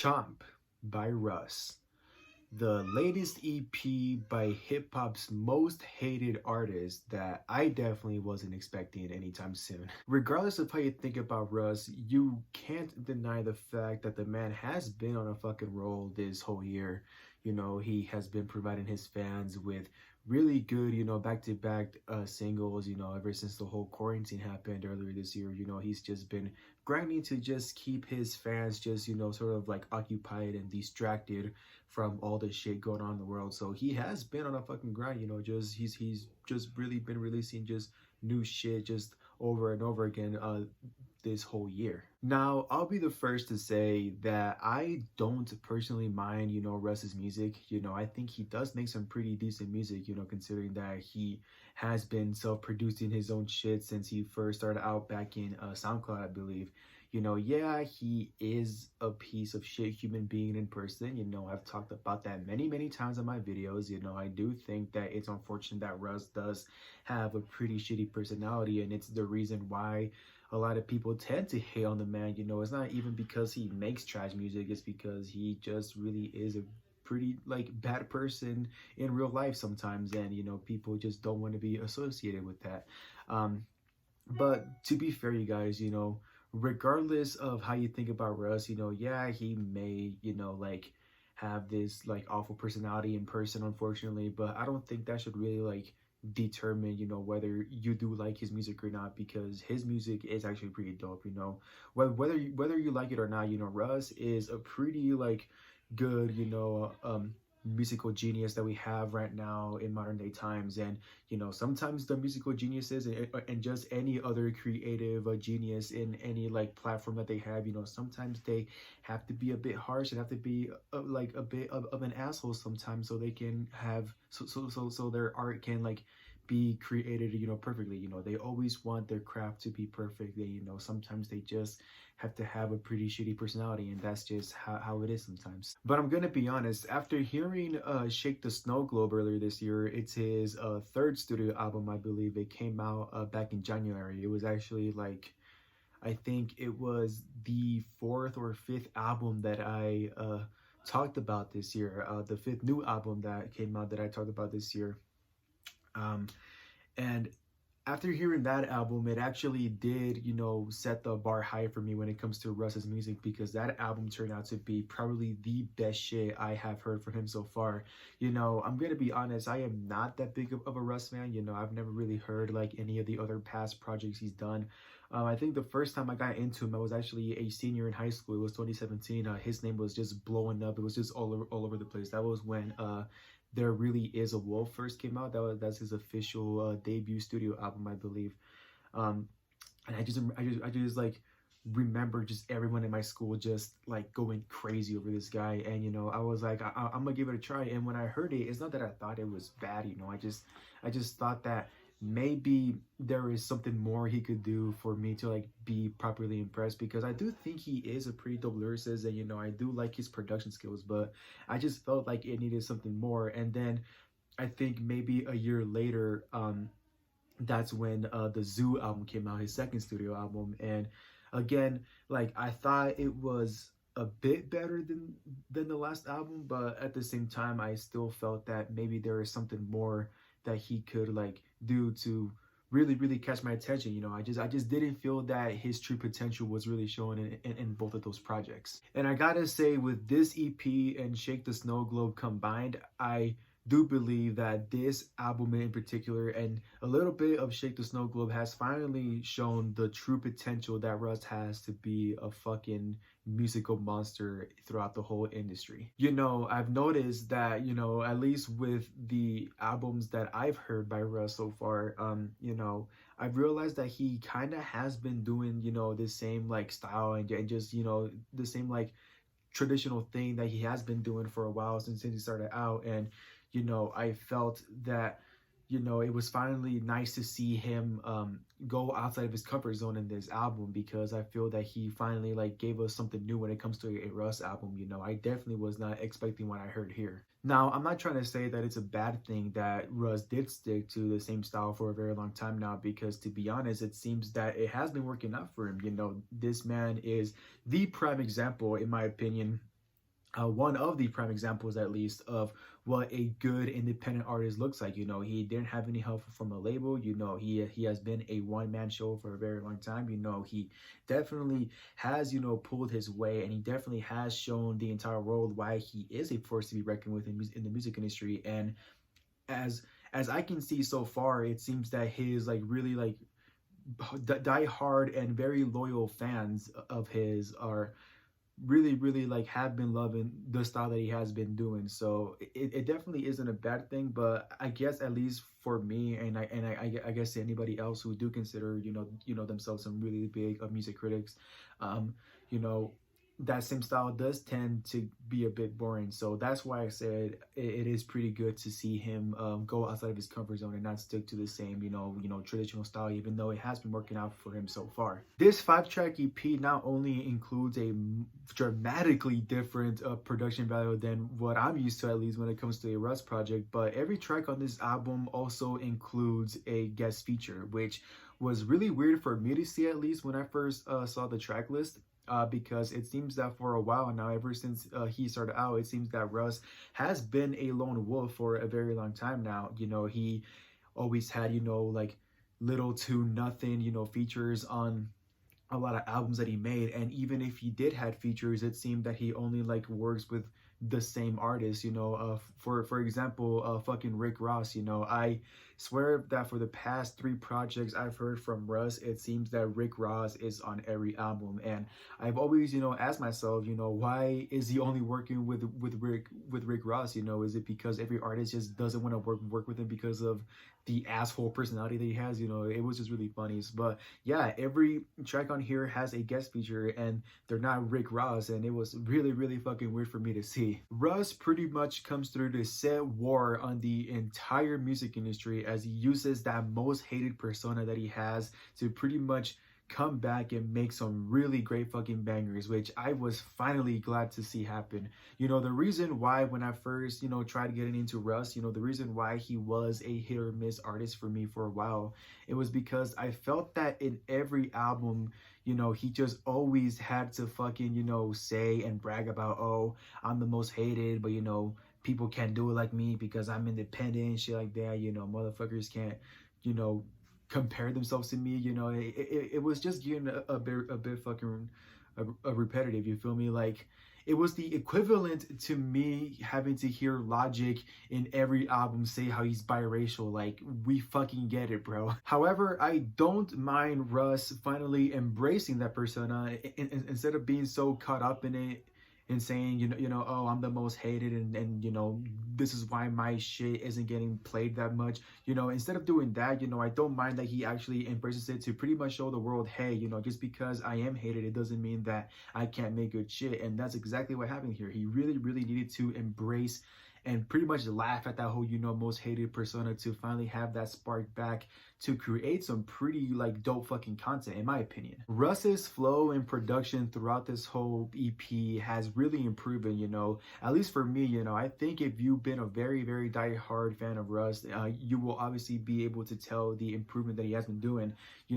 CHOMP by Russ, the latest EP by hip hop's most hated artist that I definitely wasn't expecting anytime soon. Regardless of how you think about Russ, you can't deny the fact that the man has been on a fucking roll this whole year. He has been providing his fans with really good, back to back singles, ever since the whole quarantine happened earlier this year. He's just been grinding to just keep his fans just, sort of like occupied and distracted from all the shit going on in the world. So he has been on a fucking grind, he's just really been releasing just new shit just over and over again this whole year. Now, I'll be the first to say that I don't personally mind, Russ's music. I think he does make some pretty decent music, considering that he has been self-producing his own shit since he first started out back in SoundCloud, I believe. Yeah, he is a piece of shit human being in person. I've talked about that many, many times in my videos. I do think that it's unfortunate that Russ does have a pretty shitty personality, and it's the reason why a lot of people tend to hate on the man. It's not even because he makes trash music, it's because he just really is a pretty like bad person in real life sometimes, and people just don't want to be associated with that. But to be fair, you guys, regardless of how you think about Russ, yeah, he may, like have this like awful personality in person, unfortunately, but I don't think that should really like determine, whether you do like his music or not, because his music is actually pretty dope. Whether you like it or not, Russ is a pretty like good, musical genius that we have right now in modern day times. And sometimes the musical geniuses and just any other creative genius in any like platform that they have, sometimes they have to be a bit harsh and have to be like a bit of an asshole sometimes, so they can have so their art can like be created perfectly. They always want their craft to be perfect. They sometimes they just have to have a pretty shitty personality, and that's just how it is sometimes. But I'm gonna be honest, after hearing Shake the Snow Globe earlier this year, it's his third studio album, I believe. It came out back in January. It was actually like, I think it was the fourth or fifth album that I talked about this year, the fifth new album that came out that I talked about this year. And after hearing that album, it actually did, set the bar high for me when it comes to Russ's music, because that album turned out to be probably the best shit I have heard from him so far. I'm gonna be honest, I am not that big of a Russ fan. I've never really heard like any of the other past projects he's done. I think the first time I got into him, I was actually a senior in high school. It was 2017. His name was just blowing up. It was just all over the place. That was when There Really Is a Wolf first came out. That's his official debut studio album, I believe. And I just like remember just everyone in my school just like going crazy over this guy. And I was like, I'm gonna give it a try. And when I heard it, it's not that I thought it was bad. I just thought that maybe there is something more he could do for me to like be properly impressed, because I do think he is a pretty dope lyricist, and I do like his production skills, but I just felt like it needed something more. And then I think maybe a year later, that's when the Zoo album came out, his second studio album. And again, like I thought it was a bit better than the last album, but at the same time I still felt that maybe there is something more that he could like do to really catch my attention. I just didn't feel that his true potential was really shown in both of those projects. And I gotta say, with this EP and Shake the Snow Globe combined, I do believe that this album in particular and a little bit of Shake the Snow Globe has finally shown the true potential that Russ has to be a fucking musical monster throughout the whole industry. I've noticed that, at least with the albums that I've heard by Russ so far, I've realized that he kind of has been doing, the same like style and just, the same like traditional thing that he has been doing for a while since he started out. And I felt that it was finally nice to see him go outside of his comfort zone in this album, because I feel that he finally like gave us something new when it comes to a Russ album. I definitely was not expecting what I heard here. Now, I'm not trying to say that it's a bad thing that Russ did stick to the same style for a very long time now, because to be honest, it seems that it has been working out for him. This man is the prime example, in my opinion, one of the prime examples, at least, of what a good independent artist looks like. You know, he didn't have any help from a label. You know, he has been a one-man show for a very long time. You know, he definitely has, you know, pulled his way, and he definitely has shown the entire world why he is a force to be reckoned with in the music industry. And as as I can see so far, it seems that his like really like die hard and very loyal fans of his are really like have been loving the style that he has been doing. So it definitely isn't a bad thing, but I guess at least for me, and I guess anybody else who do consider, themselves some really big music critics, um you know that same style does tend to be a bit boring. So that's why I said it is pretty good to see him go outside of his comfort zone and not stick to the same, traditional style, even though it has been working out for him so far. This 5-track EP not only includes a dramatically different production value than what I'm used to, at least when it comes to a Russ project, but every track on this album also includes a guest feature, which was really weird for me to see, at least when I first saw the track list. Because it seems that for a while now, ever since he started out, it seems that Russ has been a lone wolf for a very long time now. He always had, like little to nothing, features on a lot of albums that he made. And even if he did had features, it seemed that he only like works with the same artist. For example, fucking Rick Ross. I swear that for the past 3 projects I've heard from Russ, it seems that Rick Ross is on every album. And I've always, asked myself, why is he only working with Rick Ross? Is it because every artist just doesn't want to work with him because of the asshole personality that he has? It was just really funny. But yeah, every track on here has a guest feature, and they're not Rick Ross, and it was really fucking weird for me to see. Russ pretty much comes through to set war on the entire music industry, as he uses that most hated persona that he has to pretty much come back and make some really great fucking bangers, which I was finally glad to see happen. The reason why when I first, tried getting into Russ, the reason why he was a hit or miss artist for me for a while, it was because I felt that in every album, he just always had to fucking, say and brag about, oh, I'm the most hated, but people can't do it like me because I'm independent, shit like that. Motherfuckers can't, you know, compare themselves to me. It was just getting a bit fucking a repetitive. You feel me? Like, it was the equivalent to me having to hear Logic in every album say how he's biracial. Like, we fucking get it, bro. However, I don't mind Russ finally embracing that persona instead of being so caught up in it and saying, oh, I'm the most hated, and this is why my shit isn't getting played that much. Instead of doing that, I don't mind that he actually embraces it to pretty much show the world, hey, just because I am hated, it doesn't mean that I can't make good shit. And that's exactly what happened here. He really needed to embrace and pretty much laugh at that whole, most hated persona to finally have that spark back to create some pretty like dope fucking content, in my opinion. Russ's flow and production throughout this whole EP has really improved, at least for me. I think if you've been a very die-hard fan of Russ, you will obviously be able to tell the improvement that he has been doing.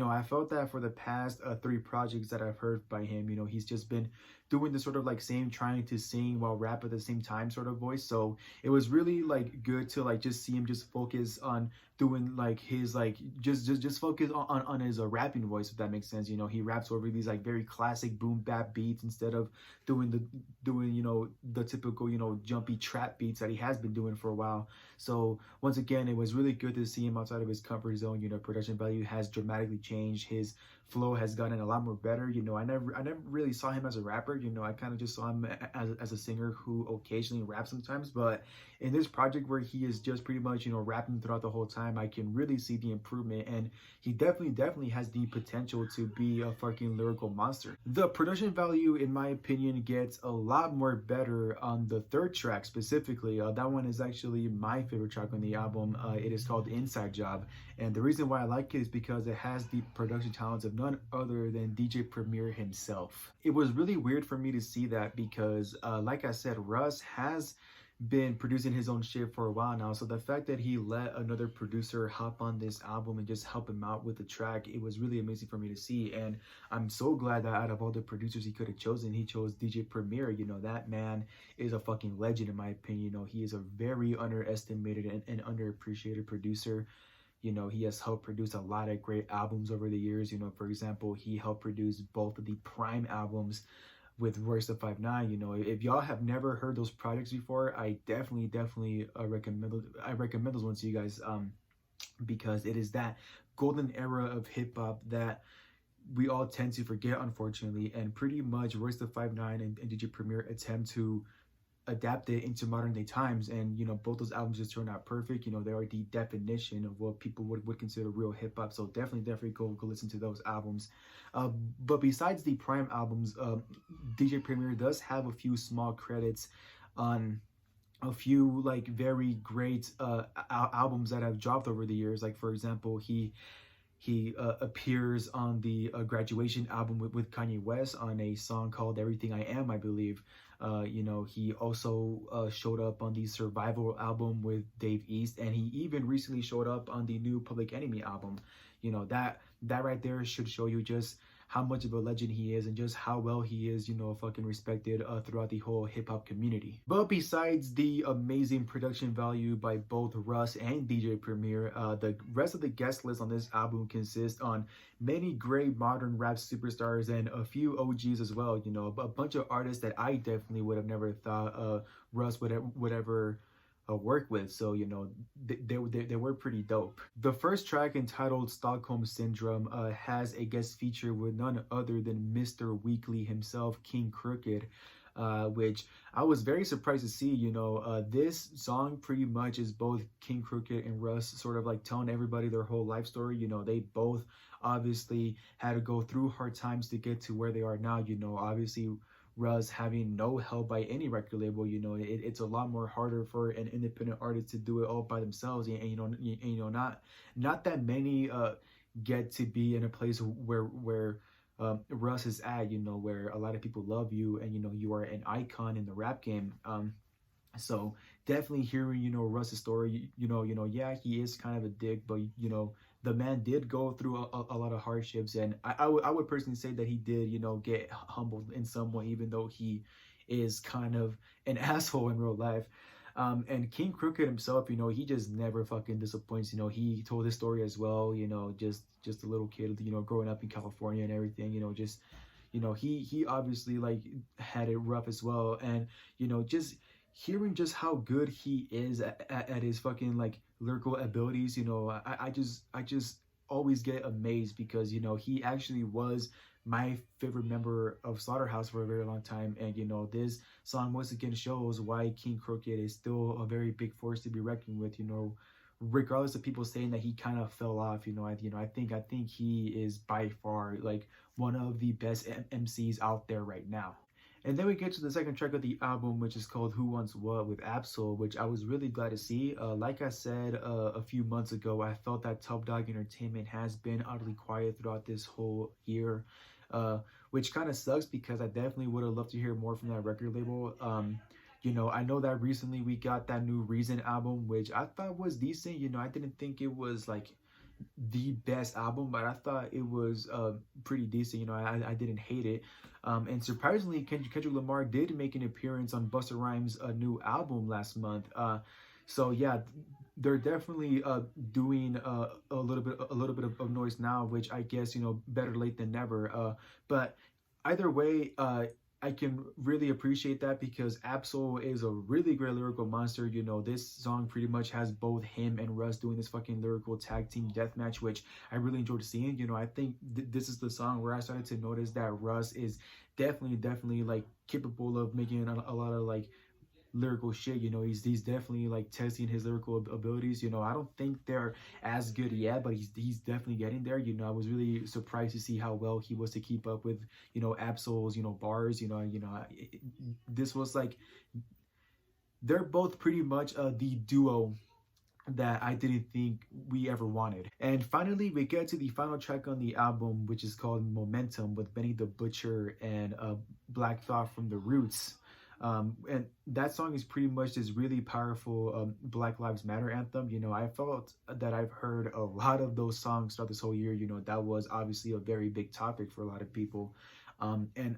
I felt that for the past 3 projects that I've heard by him, he's just been doing the sort of like same trying to sing while rap at the same time sort of voice. So it was really like good to like just see him just focus on doing like his like just focus on his rapping voice, if that makes sense. He raps over these like very classic boom bap beats instead of doing the typical jumpy trap beats that he has been doing for a while. So once again, it was really good to see him outside of his comfort zone. Production value has dramatically changed. His flow has gotten a lot more better. I never really saw him as a rapper. I kind of just saw him as a singer who occasionally raps sometimes. But in this project where he is just pretty much rapping throughout the whole time, I can really see the improvement, and he definitely has the potential to be a fucking lyrical monster. The production value, in my opinion, gets a lot more better on the 3rd track specifically. That one is actually my favorite track on the album. It is called Inside Job, and the reason why I like it is because it has the production talents of none other than DJ Premier himself. It was really weird for me to see that because, like I said, Russ has been producing his own shit for a while now. So the fact that he let another producer hop on this album and just help him out with the track, it was really amazing for me to see. And I'm so glad that out of all the producers he could have chosen, he chose DJ Premier. You know, that man is a fucking legend in my opinion. You know, he is a very underestimated and underappreciated producer. You know, he has helped produce a lot of great albums over the years. You know, for example, he helped produce both of the Prime albums with Royce the 5'9". You know, if y'all have never heard those projects before, I definitely recommend those ones to you guys, because it is that golden era of hip hop that we all tend to forget, unfortunately. And pretty much Royce the 5'9" and DJ Premier attempt to adapt it into modern day times, and you know, both those albums just turned out perfect. You know, they are the definition of what people would consider real hip-hop. So definitely go listen to those albums. But besides the Prime albums, DJ Premier does have a few small credits on a few like very great albums that have dropped over the years. Like for example, he appears on the Graduation album with Kanye West on a song called Everything I Am, I believe. You know, he also showed up on the Survival album with Dave East, and he even recently showed up on the new Public Enemy album. You know, that right there should show you just how much of a legend he is and just how well he is, you know, fucking respected throughout the whole hip-hop community. But besides the amazing production value by both Russ and DJ Premier, the rest of the guest list on this album consists on many great modern rap superstars and a few OGs as well. You know, a bunch of artists that I definitely would have never thought Russ would ever work with. So you know, they were pretty dope. The first track, entitled Stockholm Syndrome, has a guest feature with none other than Mr. Weekly himself, King Crooked, which I was very surprised to see. You know, this song pretty much is both King Crooked and Russ sort of like telling everybody their whole life story. You know, they both obviously had to go through hard times to get to where they are now. You know, obviously Russ having no help by any record label. You know, it's a lot more harder for an independent artist to do it all by themselves. And you know, not that many get to be in a place where Russ is at. You know, where a lot of people love you, and you know, you are an icon in the rap game. So definitely hearing, you know, Russ's story, you know, yeah, he is kind of a dick, but you know, the man did go through a lot of hardships, and I would personally say that he did, you know, get humbled in some way, even though he is kind of an asshole in real life. And King Crooked himself, you know, he just never fucking disappoints. You know, he told his story as well, you know, just a little kid, you know, growing up in California and everything, you know, just, you know, he obviously like had it rough as well. And, you know, just hearing just how good he is at his fucking like lyrical abilities, you know, I just always get amazed, because you know, he actually was my favorite member of Slaughterhouse for a very long time. And you know, this song once again shows why King Crooked is still a very big force to be reckoned with. You know, regardless of people saying that he kind of fell off, you know, I think he is by far like one of the best MCs out there right now. And then we get to the second track of the album, which is called Who Wants What with Absol, which I was really glad to see. Like I said a few months ago, I felt that Top Dog Entertainment has been utterly quiet throughout this whole year, which kind of sucks, because I definitely would have loved to hear more from that record label. You know, I know that recently we got that new Reason album, which I thought was decent. You know, I didn't think it was like the best album, but I thought it was pretty decent. You know, I didn't hate it. And surprisingly, Kendrick Lamar did make an appearance on Busta Rhymes' new album last month. So yeah, they're definitely doing a little bit of noise now, which I guess, you know, better late than never. But either way, I can really appreciate that, because Absol is a really great lyrical monster. You know, this song pretty much has both him and Russ doing this fucking lyrical tag team deathmatch, which I really enjoyed seeing. You know, I think this is the song where I started to notice that Russ is definitely like capable of making a lot of like lyrical shit. You know, he's definitely like testing his lyrical abilities. You know, I don't think they're as good yet, but he's definitely getting there. You know, I was really surprised to see how well he was to keep up with, you know, Absol's, you know, bars. This was like, they're both pretty much the duo that I didn't think we ever wanted. And finally, we get to the final track on the album, which is called Momentum, with Benny the Butcher and Black Thought from The Roots. And that song is pretty much this really powerful Black Lives Matter anthem. You know, I felt that I've heard a lot of those songs throughout this whole year. You know, that was obviously a very big topic for a lot of people. And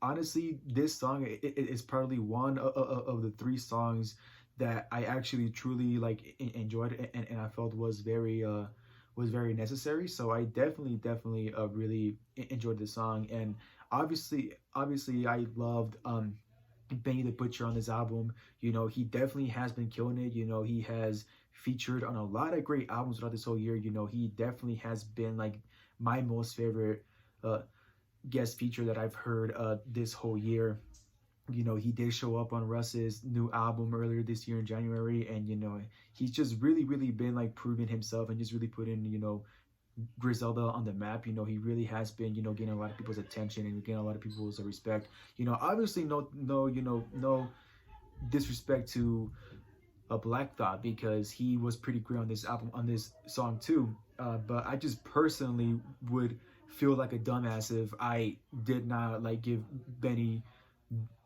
honestly, this song is probably one of the three songs that I actually truly like enjoyed and I felt was very necessary. So I definitely really enjoyed the song. And obviously I loved Benny the Butcher on this album. You know, he definitely has been killing it. You know, he has featured on a lot of great albums throughout this whole year. You know, he definitely has been like my most favorite guest feature that I've heard this whole year. You know, he did show up on Russ's new album earlier this year in January, and you know, he's just really been like proving himself and just really putting, you know, Griselda on the map. You know, he really has been, you know, getting a lot of people's attention and getting a lot of people's respect. You know, obviously no disrespect to a Black Thought, because he was pretty great on this album, on this song too. But I just personally would feel like a dumbass if I did not like give Benny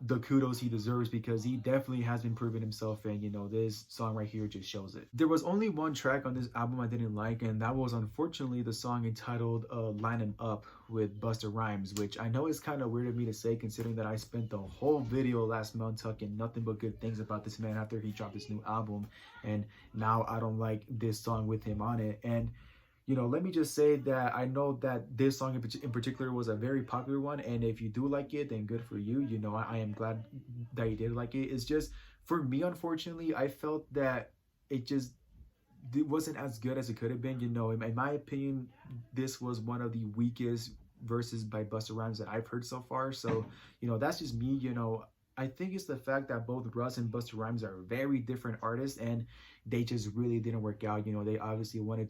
the kudos he deserves, because he definitely has been proving himself, and you know, this song right here just shows it. There was only one track on this album I didn't like, and that was unfortunately the song entitled Line 'Em Up with Busta Rhymes, which I know is kind of weird of me to say, considering that I spent the whole video last month talking nothing but good things about this man after he dropped his new album, and now I don't like this song with him on it. And you know, let me just say that I know that this song in particular was a very popular one, and if you do like it, then good for you. You know, I am glad that you did like it. It's just, for me, unfortunately, I felt that it wasn't as good as it could have been. You know, in my opinion, this was one of the weakest verses by Busta Rhymes that I've heard so far. So, you know, that's just me. You know, I think it's the fact that both Russ and Busta Rhymes are very different artists, and they just really didn't work out. You know, they obviously wanted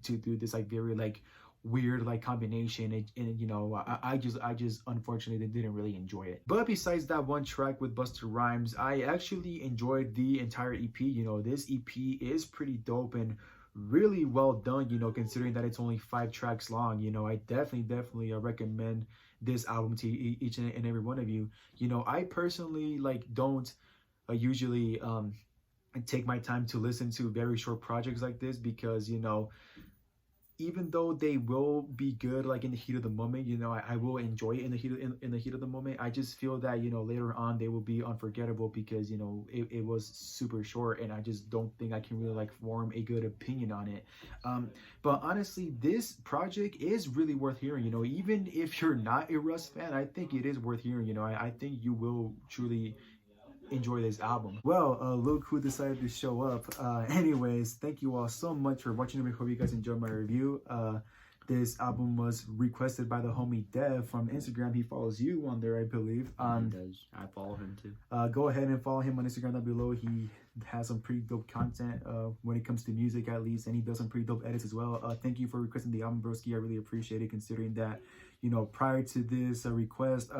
to do this like very like weird like combination, and you know, I just unfortunately didn't really enjoy it. But besides that one track with Busta Rhymes, I actually enjoyed the entire EP. You know, this EP is pretty dope and really well done, you know, considering that it's only 5 tracks long. You know, I definitely recommend this album to each and every one of you. You know, I personally like don't usually take my time to listen to very short projects like this, because you know, even though they will be good like in the heat of the moment, you know, I will enjoy it in the heat of the moment. I just feel that, you know, later on they will be unforgettable, because you know, it was super short, and I just don't think I can really like form a good opinion on it. But honestly, this project is really worth hearing. You know, even if you're not a Russ fan, I think it is worth hearing. You know, I think you will truly enjoy this album. Well, look who decided to show up. Anyways, thank you all so much for watching. I hope you guys enjoyed my review. This album was requested by the homie Dev from Instagram. He follows you on there, I believe. He does. I follow him too. Go ahead and follow him on Instagram down below. He has some pretty dope content when it comes to music, at least, and he does some pretty dope edits as well. Thank you for requesting the album, broski. I really appreciate it, considering that, you know, prior to this request,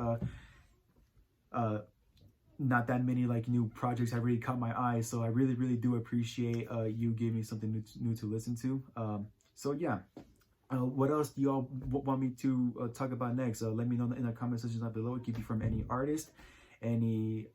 not that many like new projects have really caught my eye, so I really do appreciate you giving me something new to listen to. So yeah, what else do y'all want me to talk about next? Let me know in the comment section down below. It could be from any artist, any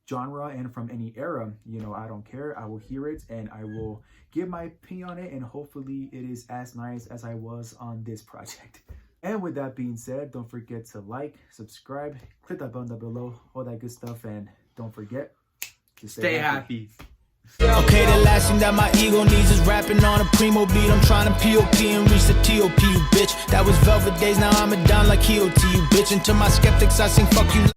genre, and from any era. You know, I don't care. I will hear it and I will give my opinion on it, and hopefully it is as nice as I was on this project. And with that being said, don't forget to like, subscribe, click that button down below, all that good stuff, and don't forget to stay happy. Okay, the last thing that my ego needs is rapping on a primo beat. I'm trying to POP and reach the TOP, you bitch. That was Velvet Days, now I'm a don like EOT, you bitch. And to my skeptics, I sing fuck you.